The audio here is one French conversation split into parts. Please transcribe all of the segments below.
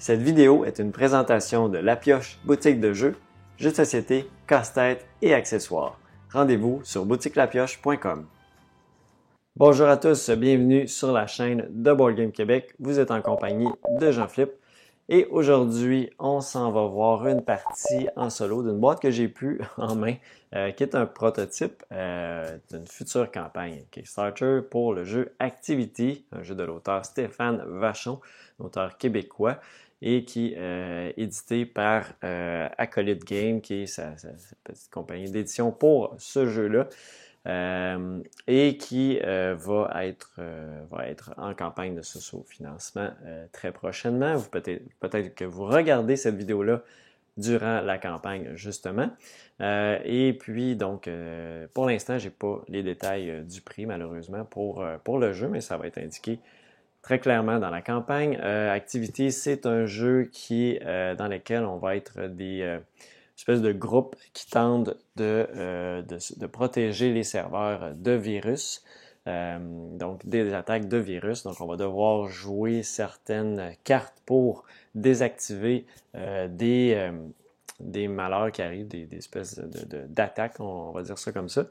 Cette vidéo est une présentation de La Pioche, boutique de jeux, jeux de société, casse-tête et accessoires. Rendez-vous sur boutiquelapioche.com. Bonjour à tous, bienvenue sur la chaîne de Board Game Québec. Vous êtes en compagnie de Jean-Philippe. Et aujourd'hui, on s'en va voir une partie en solo d'une boîte que j'ai pu en main, qui est un prototype d'une future campagne Kickstarter pour le jeu Activity, un jeu de l'auteur Stéphane Vachon, auteur québécois, et qui est édité par Acolyte Game, qui est sa petite compagnie d'édition pour ce jeu-là. Et qui va être en campagne de sous-financement très prochainement. Peut-être que vous regardez cette vidéo-là durant la campagne, justement. Et puis, donc, pour l'instant, je n'ai pas les détails du prix, malheureusement, pour le jeu, mais ça va être indiqué très clairement dans la campagne. Activity, c'est un jeu dans lequel on va être des espèce de groupe qui tente de protéger les serveurs de virus, donc des attaques de virus. Donc, on va devoir jouer certaines cartes pour désactiver des malheurs qui arrivent, des espèces d'attaques, on va dire ça comme ça,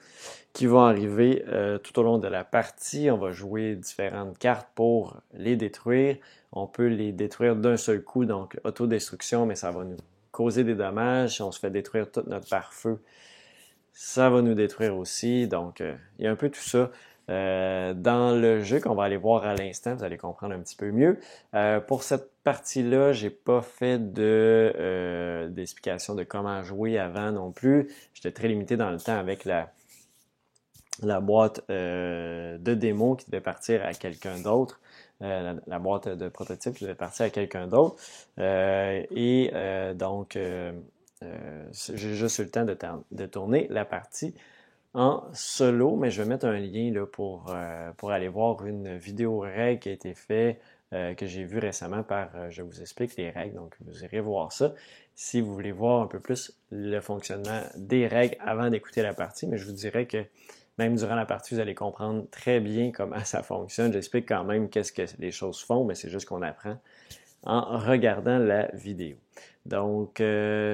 qui vont arriver tout au long de la partie. On va jouer différentes cartes pour les détruire. On peut les détruire d'un seul coup, donc autodestruction, mais ça va nous causer des dommages. Si on se fait détruire tout notre pare-feu, ça va nous détruire aussi. Donc, il y a un peu tout ça dans le jeu qu'on va aller voir à l'instant. Vous allez comprendre un petit peu mieux. Pour cette partie-là, j'ai pas fait d'explication de comment jouer avant non plus. J'étais très limité dans le temps avec la boîte de démo qui devait partir à quelqu'un d'autre. La boîte de prototype qui devait partir à quelqu'un d'autre. Donc, j'ai juste eu le temps de tourner la partie en solo, mais je vais mettre un lien là, pour aller voir une vidéo règle qui a été faite, que j'ai vue récemment par Je vous explique les règles. Donc, vous irez voir ça si vous voulez voir un peu plus le fonctionnement des règles avant d'écouter la partie. Mais je vous dirais que même durant la partie, vous allez comprendre très bien comment ça fonctionne. J'explique quand même qu'est-ce que les choses font, mais c'est juste qu'on apprend en regardant la vidéo. Donc,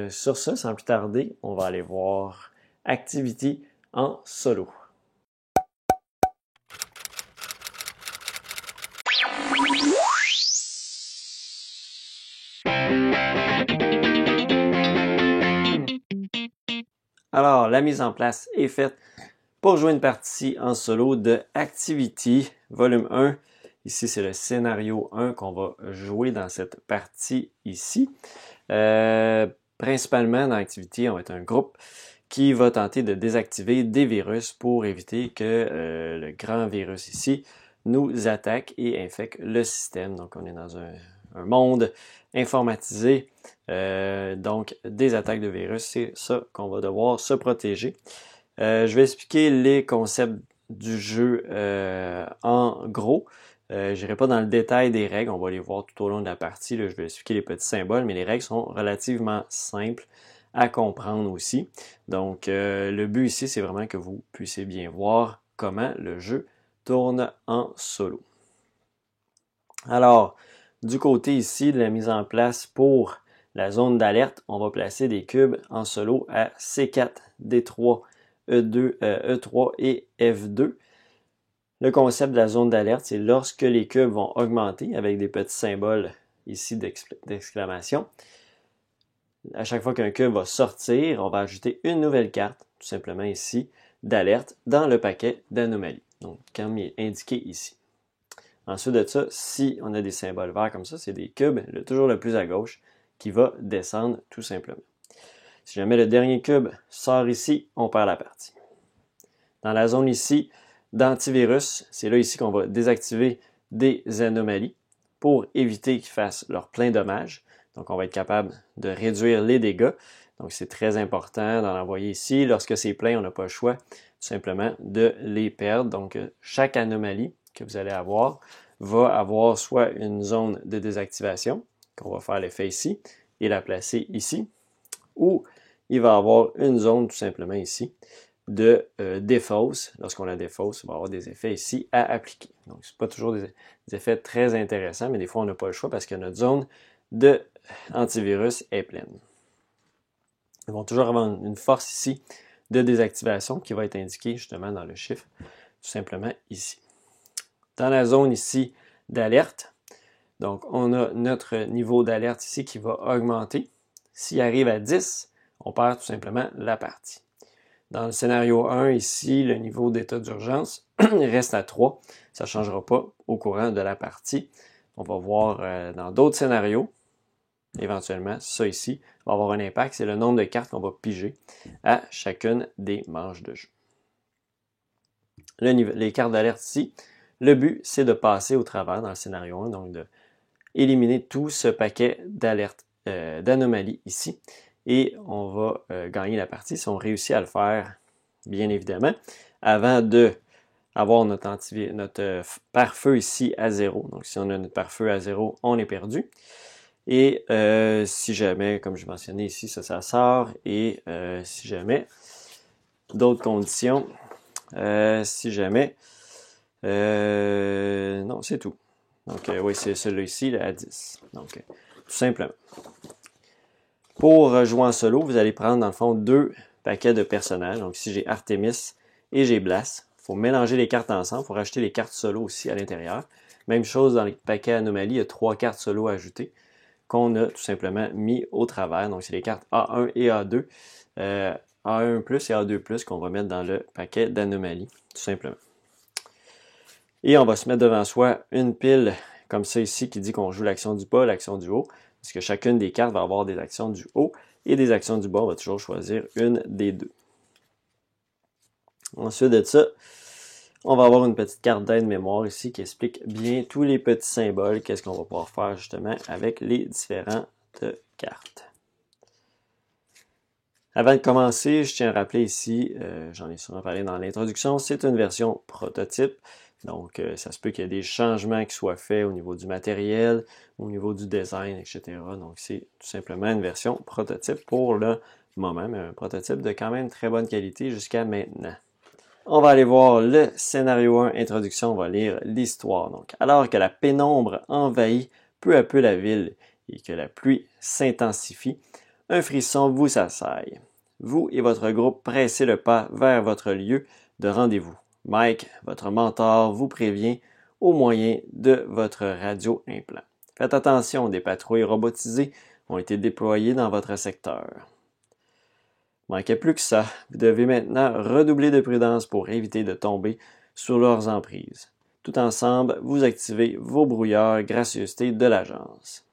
sur ça, sans plus tarder, on va aller voir Activity en solo. Alors, la mise en place est faite pour jouer une partie en solo de Activity, volume 1. Ici, c'est le scénario 1 qu'on va jouer dans cette partie ici. Principalement, dans Activity, on va être un groupe qui va tenter de désactiver des virus pour éviter que le grand virus ici nous attaque et infecte le système. Donc, on est dans un monde informatisé. Donc, des attaques de virus, c'est ça qu'on va devoir se protéger. Je vais expliquer les concepts du jeu en gros. Je n'irai pas dans le détail des règles, on va les voir tout au long de la partie. Là, je vais expliquer les petits symboles, mais les règles sont relativement simples à comprendre aussi. Donc, le but ici, c'est vraiment que vous puissiez bien voir comment le jeu tourne en solo. Alors, du côté ici de la mise en place pour la zone d'alerte, on va placer des cubes en solo à C4, D3, E3 et F2. Le concept de la zone d'alerte, c'est lorsque les cubes vont augmenter avec des petits symboles ici d'exclamation. À chaque fois qu'un cube va sortir, on va ajouter une nouvelle carte, tout simplement ici, d'alerte dans le paquet d'anomalies. Donc, comme il est indiqué ici. Ensuite de ça, si on a des symboles verts comme ça, c'est des cubes, toujours le plus à gauche, qui va descendre tout simplement. Si jamais le dernier cube sort ici, on perd la partie. Dans la zone ici d'antivirus, c'est là ici qu'on va désactiver des anomalies pour éviter qu'ils fassent leur plein dommage. Donc, on va être capable de réduire les dégâts. Donc, c'est très important d'en envoyer ici. Lorsque c'est plein, on n'a pas le choix tout simplement de les perdre. Donc, chaque anomalie que vous allez avoir va avoir soit une zone de désactivation, qu'on va faire l'effet ici, et la placer ici, ou il va avoir une zone tout simplement ici, de défausse. Lorsqu'on la défausse, on va avoir des effets ici à appliquer. Donc, ce n'est pas toujours des effets très intéressants, mais des fois, on n'a pas le choix parce que notre zone de antivirus est pleine. Ils vont toujours avoir une force ici de désactivation qui va être indiquée justement dans le chiffre, tout simplement ici. Dans la zone ici d'alerte, donc on a notre niveau d'alerte ici qui va augmenter. S'il arrive à 10, on perd tout simplement la partie. Dans le scénario 1, ici, le niveau d'état d'urgence reste à 3. Ça ne changera pas au courant de la partie. On va voir dans d'autres scénarios, éventuellement, ça ici va avoir un impact. C'est le nombre de cartes qu'on va piger à chacune des manches de jeu. Les cartes d'alerte ici, le but, c'est de passer au travers dans le scénario 1, donc d'éliminer tout ce paquet d'alertes, d'anomalies ici. Et on va gagner la partie si on réussit à le faire, bien évidemment, avant de avoir notre pare-feu ici à 0. Donc, si on a notre pare-feu à 0, on est perdu. Et si jamais, comme je mentionnais ici, ça sort. Et si jamais, d'autres conditions, si jamais, non, c'est tout. Donc, oui, c'est celui-là ici, là, à 10. Donc, tout simplement. Pour jouer en solo, vous allez prendre dans le fond 2 paquets de personnages. Donc ici, j'ai Artemis et j'ai Blast. Il faut mélanger les cartes ensemble. Il faut rajouter les cartes solo aussi à l'intérieur. Même chose dans les paquets anomalies, il y a 3 cartes solo ajoutées qu'on a tout simplement mis au travers. Donc c'est les cartes A1 et A2. A1 plus et A2 plus qu'on va mettre dans le paquet d'anomalies, tout simplement. Et on va se mettre devant soi une pile comme ça ici qui dit qu'on joue l'action du bas, l'action du haut. Parce que chacune des cartes va avoir des actions du haut et des actions du bas. On va toujours choisir une des deux. Ensuite de ça, on va avoir une petite carte d'aide-mémoire ici qui explique bien tous les petits symboles, qu'est-ce qu'on va pouvoir faire justement avec les différentes cartes. Avant de commencer, je tiens à rappeler ici, j'en ai souvent parlé dans l'introduction, c'est une version prototype. Donc, ça se peut qu'il y ait des changements qui soient faits au niveau du matériel, au niveau du design, etc. Donc, c'est tout simplement une version prototype pour le moment, mais un prototype de quand même très bonne qualité jusqu'à maintenant. On va aller voir le scénario 1, introduction, on va lire l'histoire. Donc, alors que la pénombre envahit peu à peu la ville et que la pluie s'intensifie, un frisson vous assaille. Vous et votre groupe pressez le pas vers votre lieu de rendez-vous. Mike, votre mentor, vous prévient au moyen de votre radio implant. Faites attention, des patrouilles robotisées ont été déployées dans votre secteur. Manquez plus que ça, vous devez maintenant redoubler de prudence pour éviter de tomber sur leurs emprises. Tout ensemble, vous activez vos brouilleurs gracieuseté de l'agence.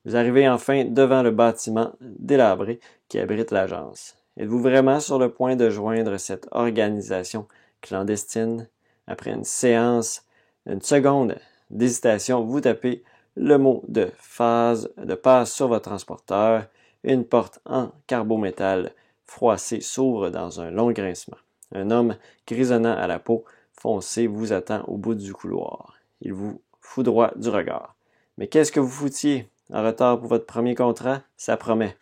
Vous arrivez enfin devant le bâtiment délabré qui abrite l'agence. Êtes-vous vraiment sur le point de joindre cette organisation clandestine? Après une seconde d'hésitation, vous tapez le mot de passe sur votre transporteur. Une porte en carbométal froissée s'ouvre dans un long grincement. Un homme grisonnant à la peau foncée vous attend au bout du couloir. Il vous foudroie du regard. Mais qu'est-ce que vous foutiez? En retard pour votre premier contrat? Ça promet.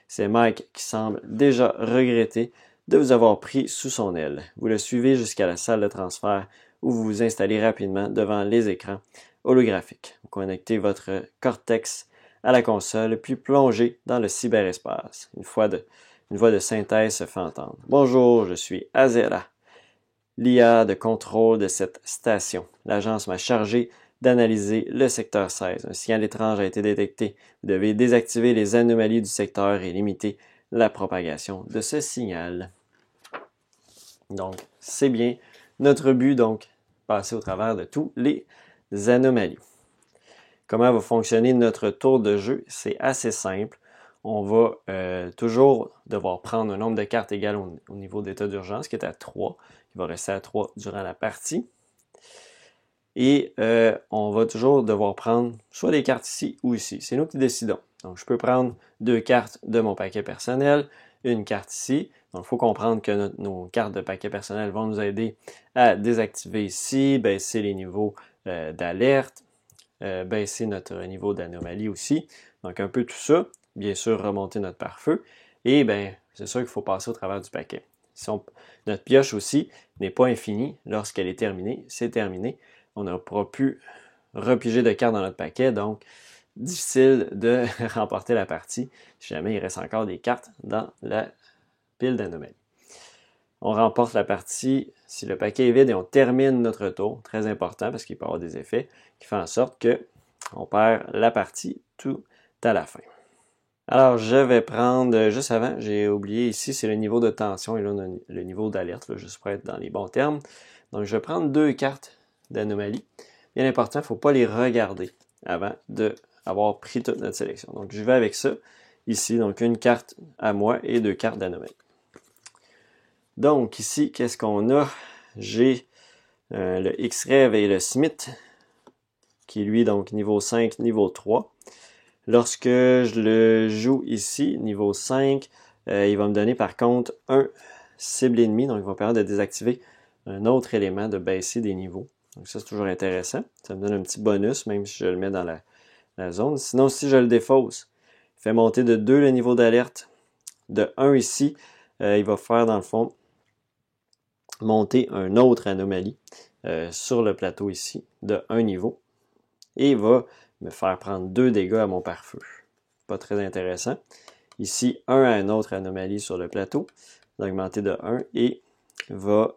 C'est Mike qui semble déjà regretter de vous avoir pris sous son aile. Vous le suivez jusqu'à la salle de transfert où vous vous installez rapidement devant les écrans holographiques. Vous connectez votre Cortex à la console, puis plongez dans le cyberespace. Une voix de synthèse se fait entendre. Bonjour, je suis Azera, l'IA de contrôle de cette station. L'agence m'a chargé d'analyser le secteur 16. Un signal étrange a été détecté. Vous devez désactiver les anomalies du secteur et limiter la propagation de ce signal. Donc, c'est bien notre but, donc, passer au travers de tous les anomalies. Comment va fonctionner notre tour de jeu? C'est assez simple. On va toujours devoir prendre un nombre de cartes égal au niveau d'état d'urgence, qui est à 3, qui va rester à 3 durant la partie. Et on va toujours devoir prendre soit des cartes ici ou ici. C'est nous qui décidons. Donc, je peux prendre 2 cartes de mon paquet personnel, une carte ici. Donc, il faut comprendre que nos cartes de paquet personnel vont nous aider à désactiver ici, baisser les niveaux d'alerte, baisser notre niveau d'anomalie aussi. Donc, un peu tout ça. Bien sûr, remonter notre pare-feu. Et c'est sûr qu'il faut passer au travers du paquet. Notre pioche aussi n'est pas infinie. Lorsqu'elle est terminée, c'est terminé. On ne pourra plus repiger de cartes dans notre paquet, donc difficile de remporter la partie si jamais il reste encore des cartes dans la pile d'anomalies. On remporte la partie si le paquet est vide et on termine notre tour. Très important parce qu'il peut y avoir des effets qui font en sorte qu'on perd la partie tout à la fin. Alors, je vais prendre, juste avant, j'ai oublié ici, c'est le niveau de tension et là, on a le niveau d'alerte, juste pour être dans les bons termes. Donc, je vais prendre 2 cartes d'anomalie. Bien important, il ne faut pas les regarder avant d'avoir pris toute notre sélection. Donc, je vais avec ça ici. Donc, une carte à moi et 2 cartes d'anomalie. Donc, ici, qu'est-ce qu'on a? J'ai le X-Rev et le Smith, qui lui, donc, niveau 5, niveau 3. Lorsque je le joue ici, niveau 5, il va me donner par contre un cible ennemi, donc il va me permettre de désactiver un autre élément, de baisser des niveaux. Donc ça, c'est toujours intéressant. Ça me donne un petit bonus, même si je le mets dans la zone. Sinon, si je le défausse, il fait monter de 2 le niveau d'alerte. De 1 ici, il va faire dans le fond monter un autre anomalie sur le plateau ici, de 1 niveau. Et il va me faire prendre 2 dégâts à mon pare-feu. Pas très intéressant. Ici, 1 à une autre anomalie sur le plateau. D'augmenter de 1 et va...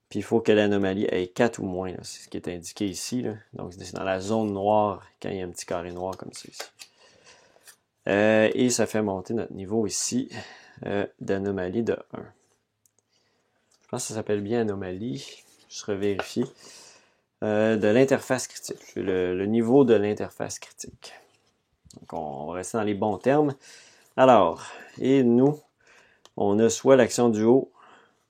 puis il faut que l'anomalie ait 4 ou moins. C'est ce qui est indiqué ici. Là. Donc c'est dans la zone noire quand il y a un petit carré noir comme ça ici. Et ça fait monter notre niveau ici d'anomalie de 1. Je pense que ça s'appelle bien anomalie. Je revérifie. De l'interface critique, le niveau de l'interface critique. Donc, on va rester dans les bons termes. Alors, et nous, on a soit l'action du haut,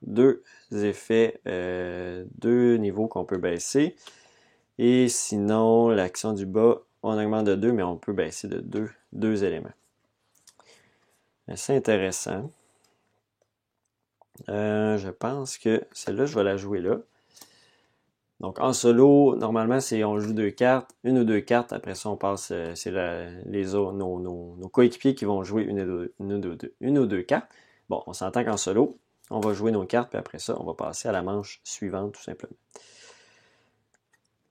2 effets, 2 niveaux qu'on peut baisser, et sinon, l'action du bas, on augmente de 2, mais on peut baisser de 2 éléments. C'est intéressant. Je pense que celle-là, je vais la jouer là. Donc, en solo, normalement, on joue 2 cartes, 1 ou 2 cartes. Après ça, on passe, c'est nos coéquipiers qui vont jouer une ou deux cartes. Bon, on s'entend qu'en solo, on va jouer nos cartes, puis après ça, on va passer à la manche suivante, tout simplement.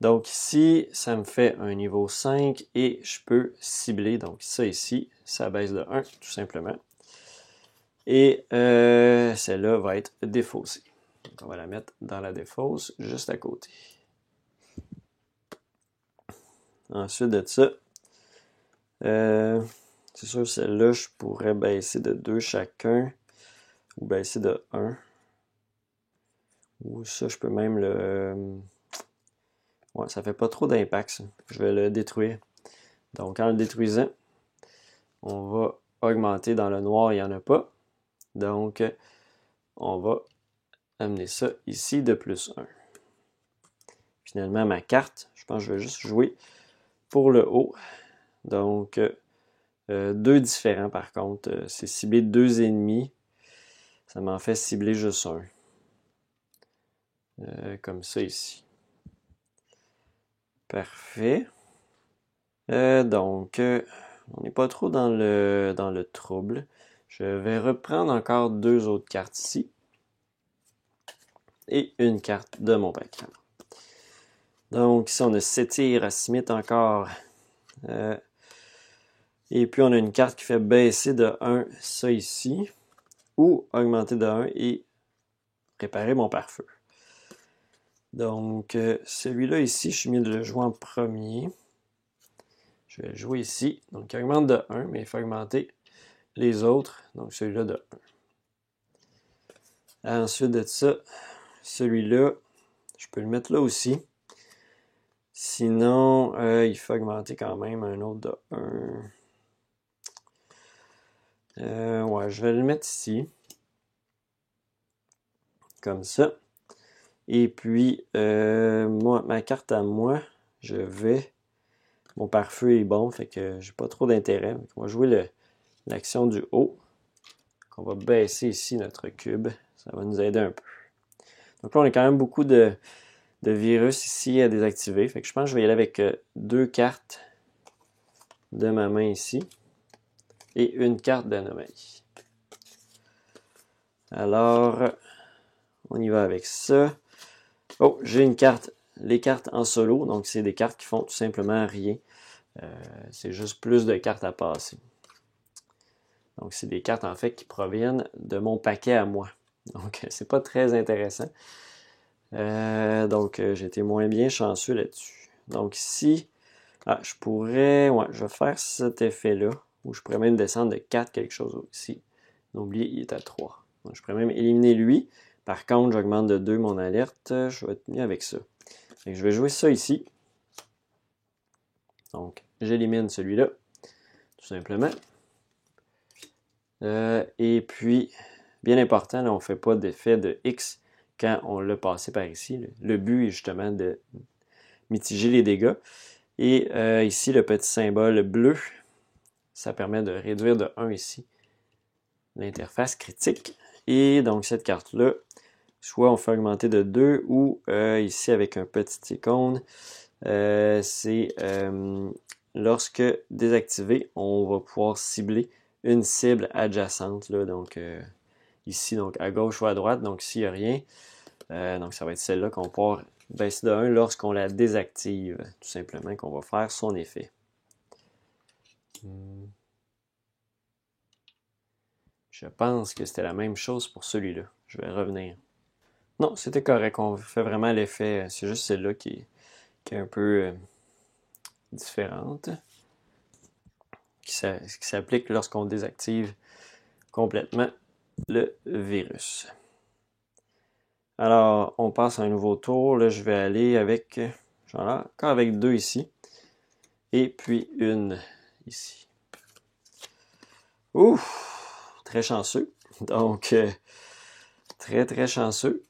Donc, ici, ça me fait un niveau 5 et je peux cibler. Donc, ça ici, ça baisse de 1, tout simplement. Et celle-là va être défaussée. Donc, on va la mettre dans la défausse, juste à côté. Ensuite de ça, c'est sûr, celle-là, je pourrais baisser de 2 chacun, ou baisser de 1. Ou ça, je peux même le... Ouais, ça fait pas trop d'impact, ça. Je vais le détruire. Donc, en le détruisant, on va augmenter dans le noir, il n'y en a pas. Donc, on va amener ça ici de plus 1. Finalement, ma carte, je pense que je vais juste jouer pour le haut. Donc, 2 différents par contre. C'est cibler 2 ennemis. Ça m'en fait cibler juste un. Comme ça ici. Parfait. Donc, on n'est pas trop dans le trouble. Je vais reprendre encore 2 autres cartes ici. Et une carte de mon paquet. Donc, ici, on a Sétire à Smith encore. Et puis, on a une carte qui fait baisser de 1, ça ici. Ou augmenter de 1 et réparer mon pare-feu. Donc, celui-là ici, je suis mieux de le jouer en premier. Je vais le jouer ici. Donc, il augmente de 1, mais il faut augmenter les autres. Donc, celui-là de 1. Ensuite de ça, celui-là, je peux le mettre là aussi. Sinon, il faut augmenter quand même un autre de 1. Ouais, je vais le mettre ici. Comme ça. Et puis, ma carte à moi, je vais... Mon pare-feu est bon, fait que j'ai pas trop d'intérêt. On va jouer l'action du haut. On va baisser ici notre cube. Ça va nous aider un peu. Donc là, on a quand même beaucoup de virus ici à désactiver. Fait que je pense que je vais y aller avec 2 cartes de ma main ici. Et une carte d'anomalie. Alors, on y va avec ça. Oh, j'ai une carte. Les cartes en solo, donc c'est des cartes qui font tout simplement rien. C'est juste plus de cartes à passer. Donc, c'est des cartes en fait qui proviennent de mon paquet à moi. Donc, c'est pas très intéressant. Donc, j'ai été moins bien chanceux là-dessus. Donc, ici, je pourrais, je vais faire cet effet-là, où je pourrais même descendre de 4 quelque chose ici. N'oubliez, il est à 3. Donc, je pourrais même éliminer lui. Par contre, j'augmente de 2 mon alerte. Je vais être mieux avec ça. Donc, je vais jouer ça ici. Donc, j'élimine celui-là, tout simplement. Et puis, bien important, là, on ne fait pas d'effet de X quand on l'a passé par ici. Le but est justement de mitiger les dégâts. Et ici, le petit symbole bleu, ça permet de réduire de 1 ici l'interface critique. Et donc, cette carte-là, soit on fait augmenter de 2 ou ici avec un petit icône, c'est lorsque désactivé, on va pouvoir cibler une cible adjacente. Là, donc, ici, donc à gauche ou à droite. Donc, s'il n'y a rien, donc ça va être celle-là qu'on va pouvoir baisser de 1 lorsqu'on la désactive. Tout simplement qu'on va faire son effet. Je pense que c'était la même chose pour celui-là. Je vais revenir. Non, c'était correct. On fait vraiment l'effet. C'est juste celle-là qui est un peu différente. Qui s'applique lorsqu'on désactive complètement le virus. Alors, on passe à un nouveau tour. Là, je vais aller avec, encore avec 2 ici. Et puis une ici. Ouf! Très chanceux. Donc, très, très chanceux.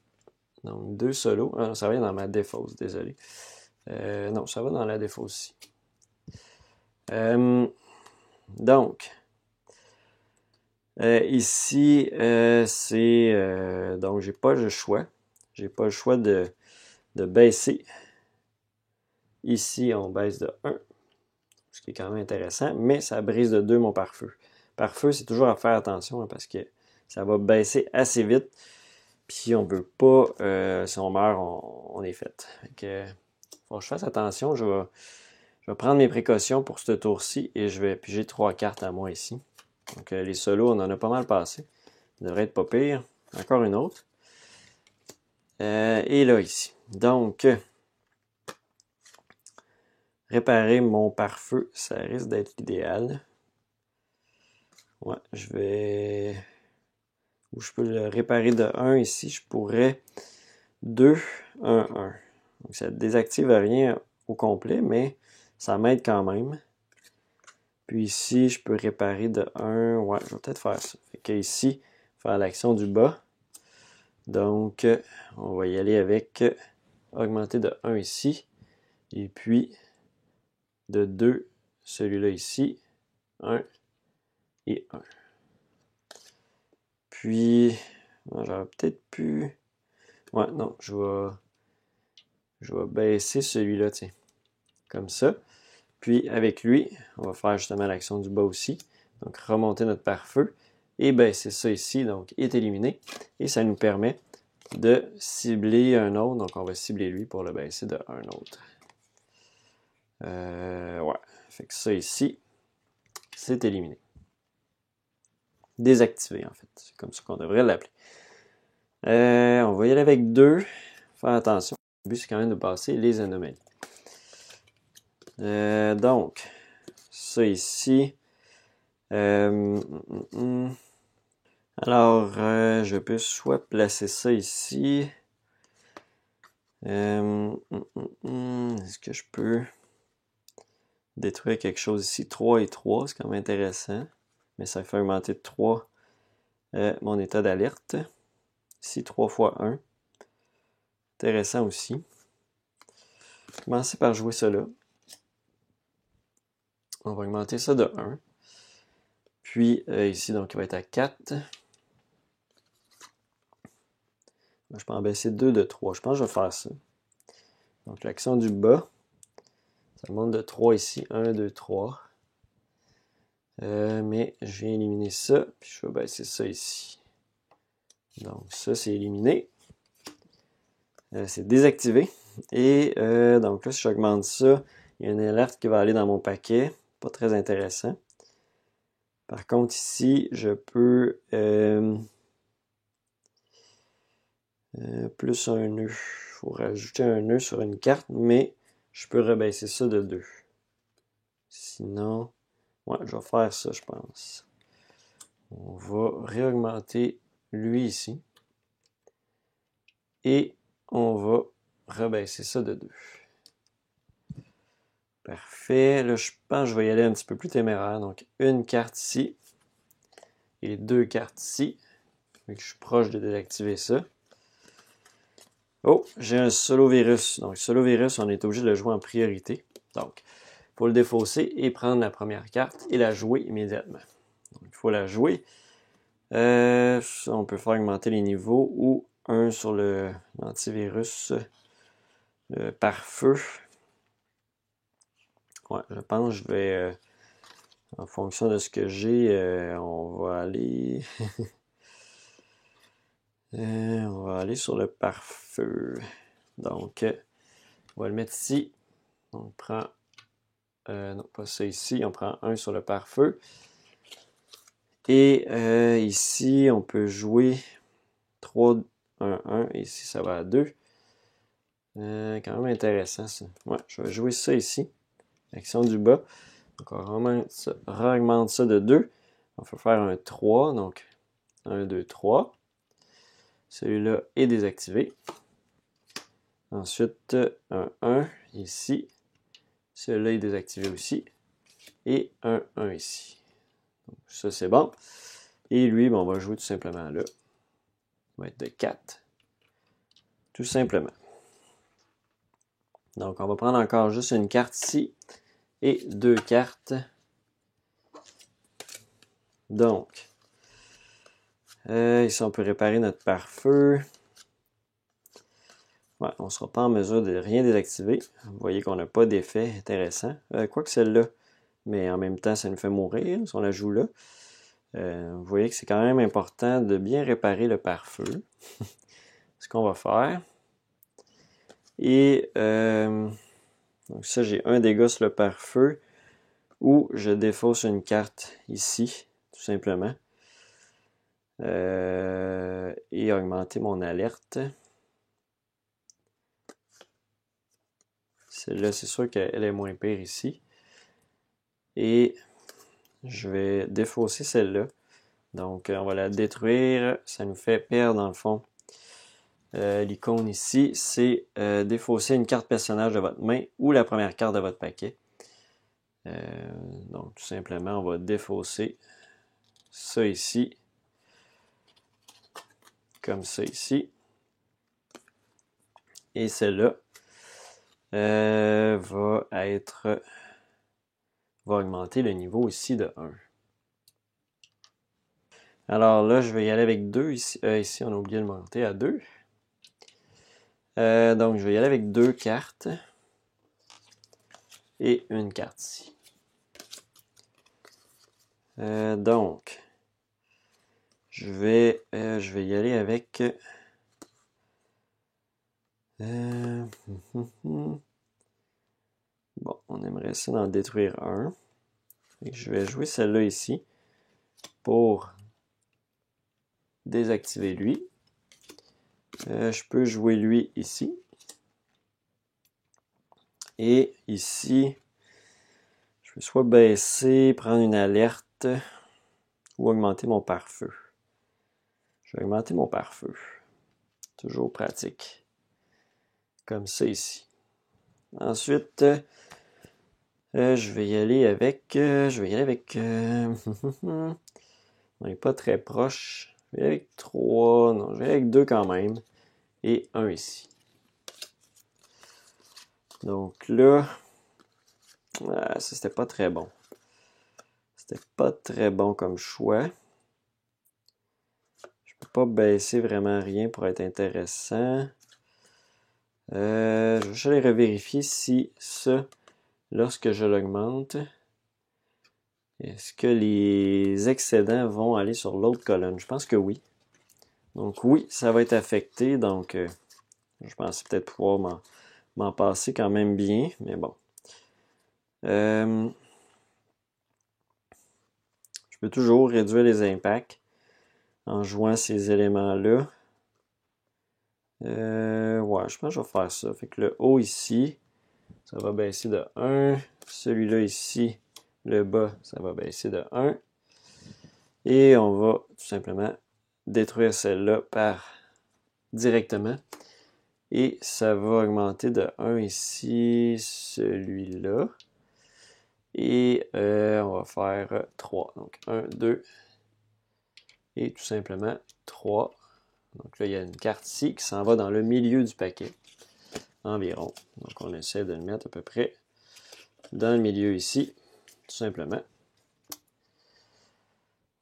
Donc, 2 solos. Ah, ça va dans ma défausse, désolé. Non, ça va dans la défausse aussi. Donc, ici, c'est... donc, j'ai pas le choix. J'ai pas le choix de baisser. Ici, on baisse de 1, ce qui est quand même intéressant, mais ça brise de 2 mon pare-feu. Pare-feu, c'est toujours à faire attention parce que ça va baisser assez vite. Puis on veut pas, si on meurt, on est fait. Donc, faut que je fasse attention. Je vais prendre mes précautions pour ce tour-ci et je vais piger 3 cartes à moi ici. Donc les solos, on en a pas mal passé. Ça devrait être pas pire. Encore une autre. Et là, ici. Donc, réparer mon pare-feu, ça risque d'être l'idéal. Ouais, je vais... Ou je peux le réparer de 1 ici. Je pourrais 2, 1, 1. Donc, ça ne désactive rien au complet, mais ça m'aide quand même. Puis ici, je peux réparer de 1. Ouais, je vais peut-être faire ça. Fait que ici, faire l'action du bas. Donc, on va y aller avec augmenter de 1 ici. Et puis, de 2, celui-là ici. 1 et 1. Puis, j'aurais peut-être pu... Ouais, non, je vais baisser celui-là, tiens. Comme ça. Puis, avec lui, on va faire justement l'action du bas aussi. Donc, remonter notre pare-feu. Et baisser ça ici, donc, est éliminé. Et ça nous permet de cibler un autre. Donc, on va cibler lui pour le baisser de un autre. Ouais. Fait que ça ici, c'est éliminé. Désactivé, en fait. C'est comme ça qu'on devrait l'appeler. On va y aller avec 2. Faire attention. Le but, c'est quand même de passer les anomalies. Donc, ça ici. Alors, je peux soit placer ça ici. Est-ce que je peux détruire quelque chose ici? 3 et 3, c'est quand même intéressant. Mais ça fait augmenter de 3 mon état d'alerte. Ici, 3 fois 1. Intéressant aussi. Commencer par jouer cela. On va augmenter ça de 1. Puis ici, donc, il va être à 4. Je peux en baisser 2 de 3. Je pense que je vais faire ça. Donc, l'action du bas. Ça monte de 3 ici. 1, 2, 3. Mais je viens éliminer ça. Puis je vais baisser ça ici. Donc ça, c'est éliminé. C'est désactivé. Et donc là, si j'augmente ça, il y a une alerte qui va aller dans mon paquet. Pas très intéressant. Par contre, ici, je peux plus un nœud. Il faut rajouter un nœud sur une carte, mais je peux rebaisser ça de 2. Sinon, ouais, je vais faire ça, je pense. On va réaugmenter lui ici. Et on va rebaisser ça de 2. Parfait. Là, je pense que je vais y aller un petit peu plus téméraire. Donc, une carte ici et 2 cartes ici. Donc, je suis proche de désactiver ça. Oh, j'ai un solo virus. Donc, solo virus, on est obligé de le jouer en priorité. Donc, il faut le défausser et prendre la première carte et la jouer immédiatement. Donc, il faut la jouer. On peut faire augmenter les niveaux ou un sur l'antivirus par feu. Ouais, je pense que je vais, en fonction de ce que j'ai, on va aller... on va aller sur le pare-feu. Donc, on va le mettre ici. On prend... non, pas ça ici. On prend un sur le pare-feu. Et ici, on peut jouer 3, 1, 1. Et ici, ça va à 2. Quand même intéressant, ça. Ouais, je vais jouer ça ici. Action du bas. Donc, on augmente ça de 2. On va faire un 3. Donc, 1, 2, 3. Celui-là est désactivé. Ensuite, un 1 ici. Celui-là est désactivé aussi. Et un 1 ici. Donc, ça, c'est bon. Et lui, bon, on va jouer tout simplement là. Il va être de 4. Tout simplement. Donc, on va prendre encore juste une carte ici. Et 2 cartes. Donc, ici, on peut réparer notre pare-feu. Ouais, on ne sera pas en mesure de rien désactiver. Vous voyez qu'on n'a pas d'effet intéressant. Quoique celle-là, mais en même temps, ça nous fait mourir si on la joue là. Vous voyez que c'est quand même important de bien réparer le pare-feu. Ce qu'on va faire. Et donc ça, j'ai un dégât sur le pare-feu ou je défausse une carte ici, tout simplement. Et augmenter mon alerte. Celle-là, c'est sûr qu'elle est moins pire ici. Et je vais défausser celle-là. Donc, on va la détruire. Ça nous fait perdre, dans le fond, l'icône ici. C'est défausser une carte personnage de votre main ou la première carte de votre paquet. Donc, tout simplement, on va défausser ça ici. Comme ça ici. Et celle-là va augmenter le niveau ici de 1. Alors là, je vais y aller avec 2 ici. Ici, on a oublié de monter à 2. Donc, je vais y aller avec 2 cartes. Et une carte ici. Donc, je vais y aller avec... Bon, on aimerait ça d'en détruire un. Je vais jouer celle-là ici pour désactiver lui. Je peux jouer lui ici. Et ici, je vais soit baisser, prendre une alerte ou augmenter mon pare-feu. Je vais augmenter mon pare-feu. Toujours pratique. Comme ça ici. Ensuite, je vais y aller avec... on n'est pas très proche. Je vais y aller avec 3. Non, je vais y aller avec 2 quand même. Et 1 ici. Donc là... ça, c'était pas très bon. C'était pas très bon comme choix. Je peux pas baisser vraiment rien pour être intéressant. Je vais juste aller revérifier si ça, lorsque je l'augmente, est-ce que les excédents vont aller sur l'autre colonne? Je pense que oui. Donc oui, ça va être affecté. Donc je pensais peut-être pouvoir m'en passer quand même bien, mais bon. Je peux toujours réduire les impacts en jouant ces éléments-là. Ouais, je pense que je vais faire ça. Fait que le haut ici, ça va baisser de 1. Celui-là ici, le bas, ça va baisser de 1. Et on va tout simplement détruire celle-là directement. Et ça va augmenter de 1 ici, celui-là. Et on va faire 3. Donc 1, 2 et tout simplement 3. Donc là, il y a une carte ici qui s'en va dans le milieu du paquet, environ. Donc on essaie de le mettre à peu près dans le milieu ici, tout simplement.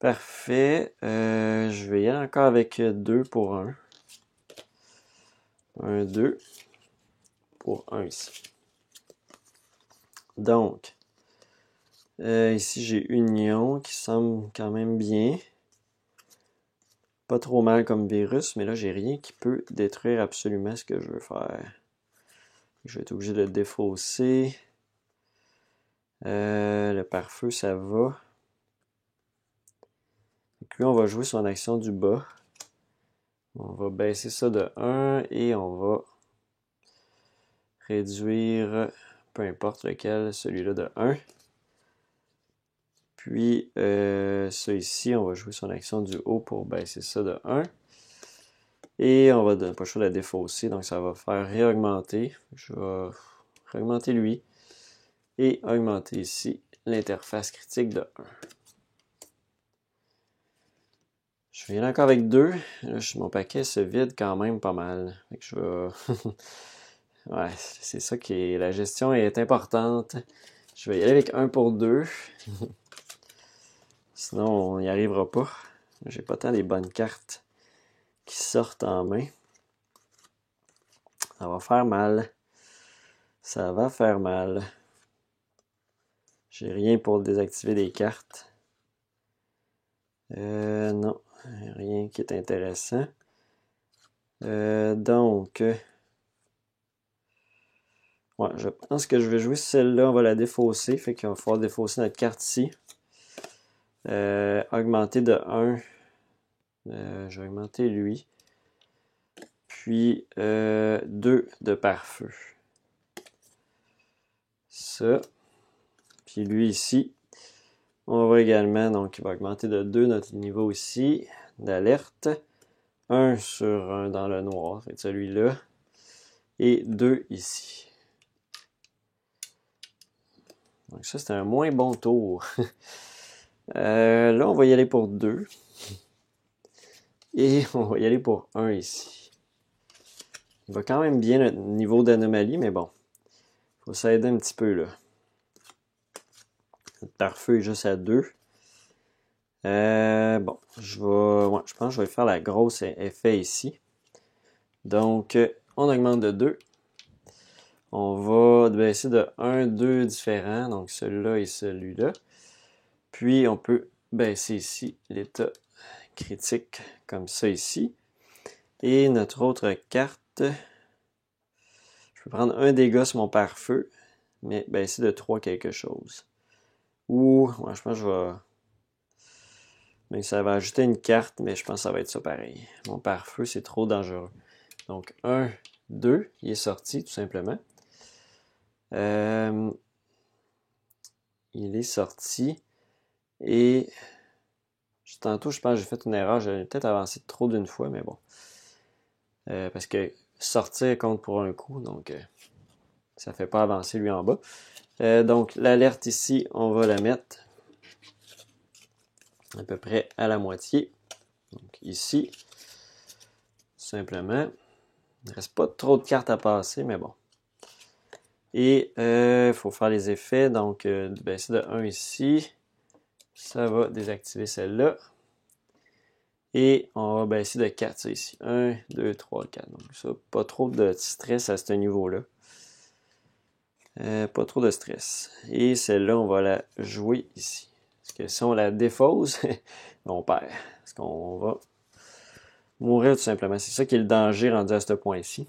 Parfait. Je vais y aller encore avec 2 pour 1. 1, 2 pour 1 ici. Donc, ici j'ai Union qui semble quand même bien. Pas trop mal comme virus, mais là j'ai rien qui peut détruire absolument ce que je veux faire. Je vais être obligé de le défausser. Le pare-feu, ça va. Donc lui, on va jouer son action du bas. On va baisser ça de 1 et on va réduire, peu importe lequel, celui-là de 1. Puis, ça ici, on va jouer son action du haut pour baisser ça de 1. Et on va pas le choix de la défausser, donc ça va faire réaugmenter. Je vais réaugmenter lui. Et augmenter ici l'interface critique de 1. Je vais y aller encore avec 2. Là, mon paquet se vide quand même pas mal. Fait que je vais... ouais, c'est ça qui est... La gestion est importante. Je vais y aller avec 1 pour 2. Sinon, on n'y arrivera pas. J'ai pas tant les bonnes cartes qui sortent en main. Ça va faire mal. Ça va faire mal. J'ai rien pour désactiver des cartes. Non. Rien qui est intéressant. Donc... ouais, je pense que je vais jouer celle-là. On va la défausser. Fait qu'il va falloir défausser notre carte ici. Augmenter de 1. Je vais augmenter lui. Puis 2 de pare-feu. Ça. Puis lui ici. On va également, donc il va augmenter de 2 notre niveau ici d'alerte. 1 sur 1 dans le noir, c'est celui-là. Et 2 ici. Donc ça, c'était un moins bon tour. Là, on va y aller pour 2. Et on va y aller pour 1 ici. Il va quand même bien notre niveau d'anomalie, mais bon. Il faut s'aider un petit peu là. Notre pare-feu est juste à 2. Bon, je pense que je vais faire la grosse effet ici. Donc, on augmente de 2. On va baisser de 1, 2 différents, donc celui-là et celui-là. Puis, on peut baisser ici l'état critique, comme ça ici. Et notre autre carte, je peux prendre un dégât sur mon pare-feu, mais baisser de 3 quelque chose. Ou, ouais, je pense que je vais... mais ça va ajouter une carte, mais je pense que ça va être ça pareil. Mon pare-feu, c'est trop dangereux. Donc, 1, 2, il est sorti, tout simplement. Il est sorti. Et tantôt, je pense que j'ai fait une erreur. J'avais peut-être avancé trop d'une fois, mais bon. Parce que sortir compte pour un coup, donc ça ne fait pas avancer lui en bas. Donc, l'alerte ici, on va la mettre à peu près à la moitié. Donc, ici, simplement. Il ne reste pas trop de cartes à passer, mais bon. Et il faut faire les effets. Donc, baisser de 1 ici. Ça va désactiver celle-là. Et on va baisser de 4, ça ici. 1, 2, 3, 4. Donc, ça, pas trop de stress à ce niveau-là. Pas trop de stress. Et celle-là, on va la jouer ici. Parce que si on la défausse, on perd. Parce qu'on va mourir tout simplement. C'est ça qui est le danger rendu à ce point-ci.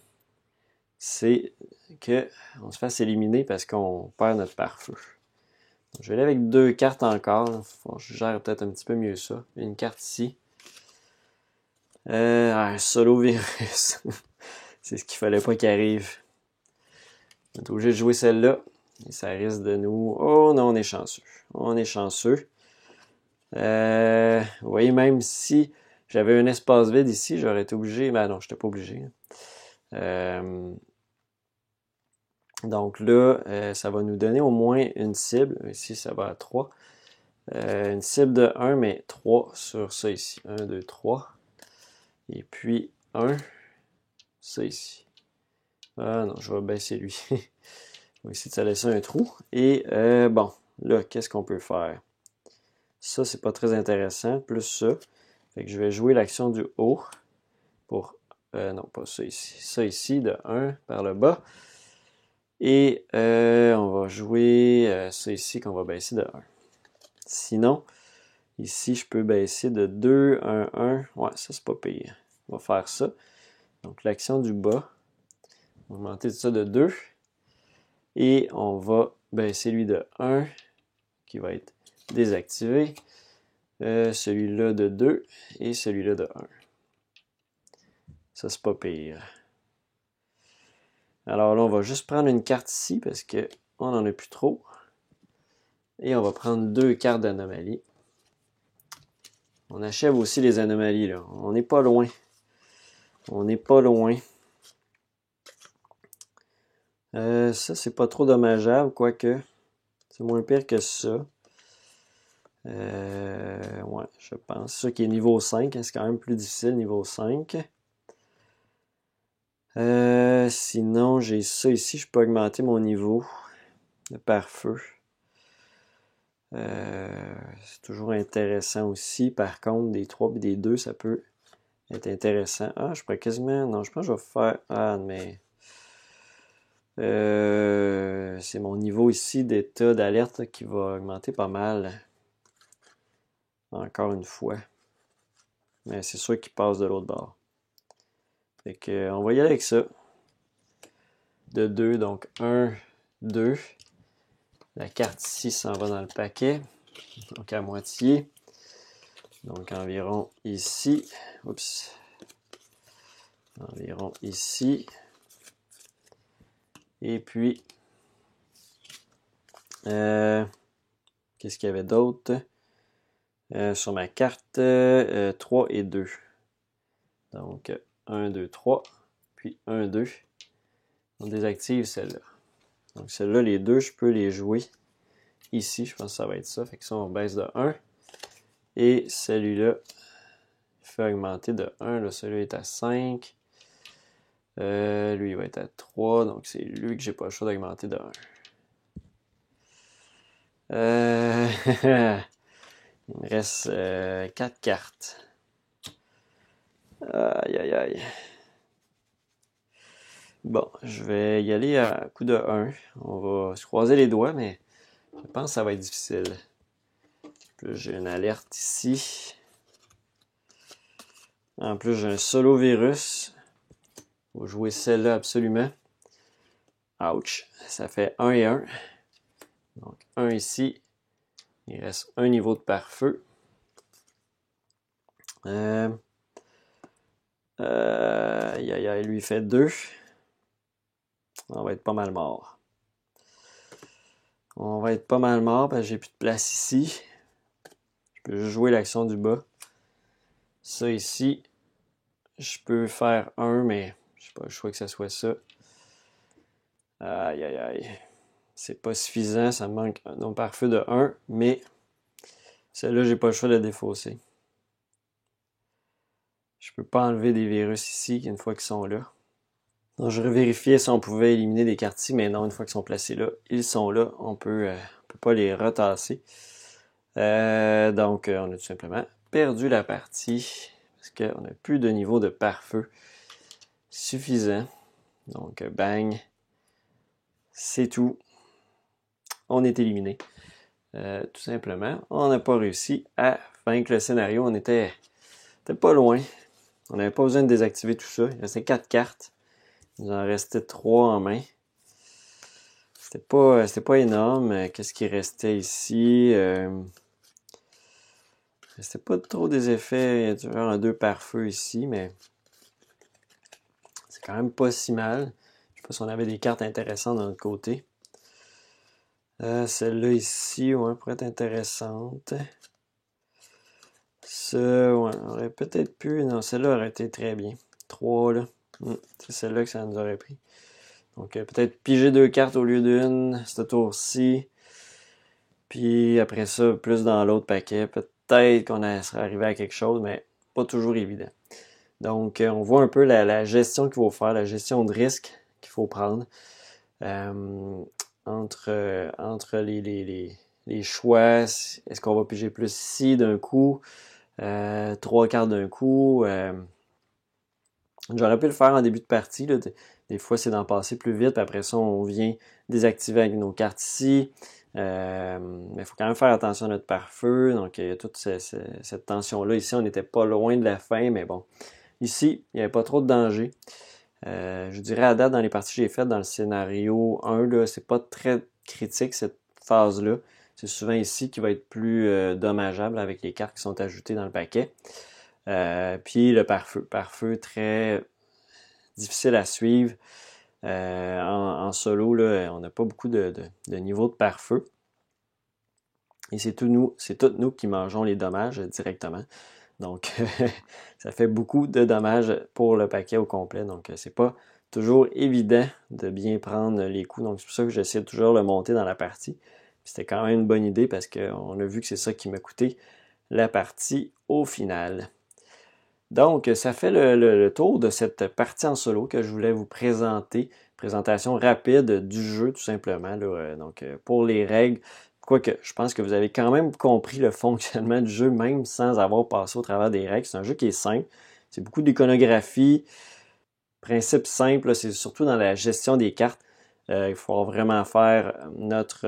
C'est qu'on se fasse éliminer parce qu'on perd notre pare-feu. Je vais aller avec 2 cartes encore. Je gère peut-être un petit peu mieux ça. Une carte ici. Un solo virus. C'est ce qu'il fallait pas qu'il arrive. On est obligé de jouer celle-là. Et ça risque de nous... Oh non, on est chanceux. On est chanceux. Vous voyez, même si j'avais un espace vide ici, j'aurais été obligé... Ben non, je n'étais pas obligé. Donc là, ça va nous donner au moins une cible. Ici, ça va à 3. Une cible de 1, mais 3 sur ça ici. 1, 2, 3. Et puis 1, ça ici. Ah non, je vais baisser lui. On va essayer de se laisser un trou. Et bon, là, qu'est-ce qu'on peut faire? Ça, c'est pas très intéressant. Plus ça. Fait que je vais jouer l'action du haut pour... non, pas ça ici. Ça ici, de 1 par le bas. Et on va jouer ça ici qu'on va baisser de 1. Sinon, ici, je peux baisser de 2, 1, 1. Ouais, ça, c'est pas pire. On va faire ça. Donc, l'action du bas. On va augmenter ça de 2. Et on va baisser lui de 1, qui va être désactivé. Celui-là de 2 et celui-là de 1. Ça, c'est pas pire. Alors là, on va juste prendre une carte ici parce qu'on n'en a plus trop. Et on va prendre 2 cartes d'anomalie. On achève aussi les anomalies, là. On n'est pas loin. On n'est pas loin. Ça, c'est pas trop dommageable, quoique c'est moins pire que ça. Ouais, je pense. Ça qui est niveau 5, hein, c'est quand même plus difficile, niveau 5. Sinon, j'ai ça ici, je peux augmenter mon niveau de pare-feu. C'est toujours intéressant aussi. Par contre, des 3 et des 2, ça peut être intéressant. Ah, je pourrais quasiment... Non, je pense que je vais faire... Ah, mais... c'est mon niveau ici d'état d'alerte qui va augmenter pas mal. Encore une fois. Mais c'est sûr qu'il passe de l'autre bord. Fait que, on va y aller avec ça. De 2, donc 1, 2. La carte ici s'en va dans le paquet. Donc à moitié. Donc environ ici. Oups. Environ ici. Et puis, qu'est-ce qu'il y avait d'autre? Sur ma carte, 3 et 2. Donc 1, 2, 3. Puis 1, 2. On désactive celle-là. Donc celle-là, les deux, je peux les jouer ici. Je pense que ça va être ça. Fait que ça, on baisse de 1. Et celui-là, il fait augmenter de 1. Là, celui-là est à 5. Lui, il va être à 3. Donc c'est lui que j'ai pas le choix d'augmenter de 1. Il me reste 4 cartes. Aïe, aïe, aïe. Bon, je vais y aller à coup de 1. On va se croiser les doigts, mais je pense que ça va être difficile. Puis j'ai une alerte ici. En plus, j'ai un solo virus. Il faut jouer celle-là absolument. Ouch. Ça fait 1 et 1. Donc 1 ici. Il reste un niveau de pare-feu. Lui fait 2. On va être pas mal mort. On va être pas mal mort parce que j'ai plus de place ici. Je peux juste jouer l'action du bas. Ça ici, je peux faire 1, mais je n'ai pas le choix que ça soit ça. Aïe, aïe, aïe. C'est pas suffisant, ça me manque un pare-feu de 1, mais celle-là, j'ai pas le choix de la défausser. Je peux pas enlever des virus ici une fois qu'ils sont là. Donc, je vérifiais si on pouvait éliminer des quartiers, mais non, une fois qu'ils sont placés là, ils sont là. On peut pas les retasser. Donc, on a tout simplement perdu la partie parce qu'on n'a plus de niveau de pare-feu suffisant. Donc, bang. C'est tout. On est éliminé. Tout simplement, on n'a pas réussi à vaincre le scénario. On était pas loin. On n'avait pas besoin de désactiver tout ça. Il restait 4 cartes. Il nous en restait 3 en main. C'était pas énorme. Qu'est-ce qui restait ici? C'était pas trop des effets. Il y a toujours un 2 par feu ici, mais c'est quand même pas si mal. Je sais pas si on avait des cartes intéressantes de notre côté. Celle-là ici, ouais, pourrait être intéressante. Ça, ouais, on aurait peut-être pu. Non, celle-là aurait été très bien. 3, là. C'est celle-là que ça nous aurait pris. Donc, peut-être piger 2 cartes au lieu d'une, ce tour-ci. Puis après ça, plus dans l'autre paquet. Peut-être qu'on serait arrivé à quelque chose, mais pas toujours évident. Donc, on voit un peu la gestion qu'il faut faire, la gestion de risque qu'il faut prendre entre les choix. Est-ce qu'on va piger plus ici d'un coup, 3 cartes d'un coup? J'aurais pu le faire en début de partie. Là. Des fois, c'est d'en passer plus vite. Puis après ça, on vient désactiver avec nos cartes ici. Mais il faut quand même faire attention à notre pare-feu. Donc, il y a toute cette tension-là. Ici, on n'était pas loin de la fin, mais bon. Ici, il n'y avait pas trop de danger. Je dirais à date, dans les parties que j'ai faites dans le scénario 1, là, c'est pas très critique cette phase-là. C'est souvent ici qui va être plus dommageable avec les cartes qui sont ajoutées dans le paquet. Puis le pare-feu très difficile à suivre. En solo, là, on n'a pas beaucoup de niveau de pare-feu. Et c'est tous nous qui mangeons les dommages directement. Donc, ça fait beaucoup de dommages pour le paquet au complet. Donc, c'est pas toujours évident de bien prendre les coups. Donc, c'est pour ça que j'essaie toujours de le monter dans la partie. C'était quand même une bonne idée parce qu'on a vu que c'est ça qui m'a coûté la partie au final. Donc, ça fait le tour de cette partie en solo que je voulais vous présenter. Présentation rapide du jeu, tout simplement. Là. Donc, pour les règles, quoique je pense que vous avez quand même compris le fonctionnement du jeu, même sans avoir passé au travers des règles. C'est un jeu qui est simple. C'est beaucoup d'iconographie. Principe simple, c'est surtout dans la gestion des cartes. Il faut vraiment faire notre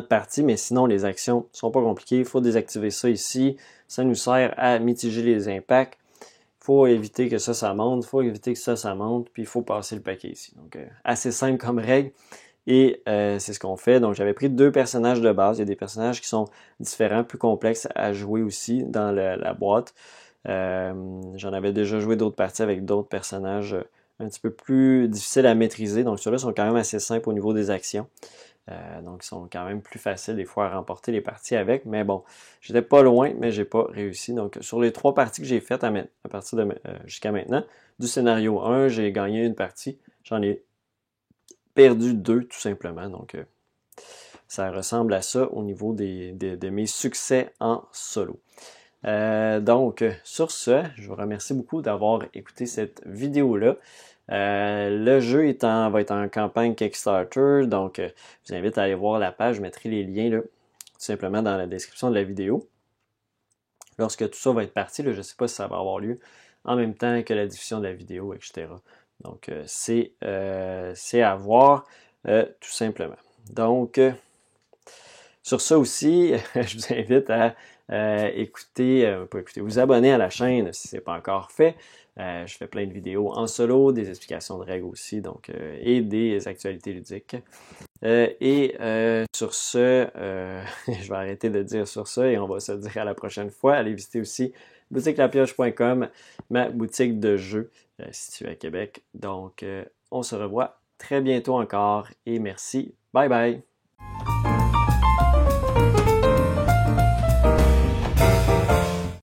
partie, mais sinon les actions ne sont pas compliquées. Il faut désactiver ça ici. Ça nous sert à mitiger les impacts. Il faut éviter que ça monte. Il faut éviter que ça monte. Puis il faut passer le paquet ici. Donc assez simple comme règle. Et c'est ce qu'on fait. Donc j'avais pris 2 personnages de base. Il y a des personnages qui sont différents, plus complexes à jouer aussi dans la boîte. J'en avais déjà joué d'autres parties avec d'autres personnages un petit peu plus difficiles à maîtriser. Donc ceux-là sont quand même assez simples au niveau des actions. Donc, ils sont quand même plus faciles des fois à remporter les parties avec. Mais bon, j'étais pas loin, mais j'ai pas réussi. Donc, sur les 3 parties que j'ai faites à partir de jusqu'à maintenant, du scénario 1, j'ai gagné une partie. J'en ai perdu 2, tout simplement. Donc, ça ressemble à ça au niveau de mes succès en solo. Donc, sur ce, je vous remercie beaucoup d'avoir écouté cette vidéo-là. Le jeu va être en campagne Kickstarter, donc je vous invite à aller voir la page, je mettrai les liens là, tout simplement dans la description de la vidéo. Lorsque tout ça va être parti, là, je ne sais pas si ça va avoir lieu en même temps que la diffusion de la vidéo, etc. Donc c'est à voir tout simplement. Donc sur ça aussi, je vous invite à vous abonner à la chaîne si ce n'est pas encore fait. Je fais plein de vidéos en solo, des explications de règles aussi, donc et des actualités ludiques. Sur ce, je vais arrêter de dire sur ça et on va se dire à la prochaine fois. Allez visiter aussi boutiquelapioche.com, ma boutique de jeux située à Québec. Donc, on se revoit très bientôt encore et merci. Bye bye!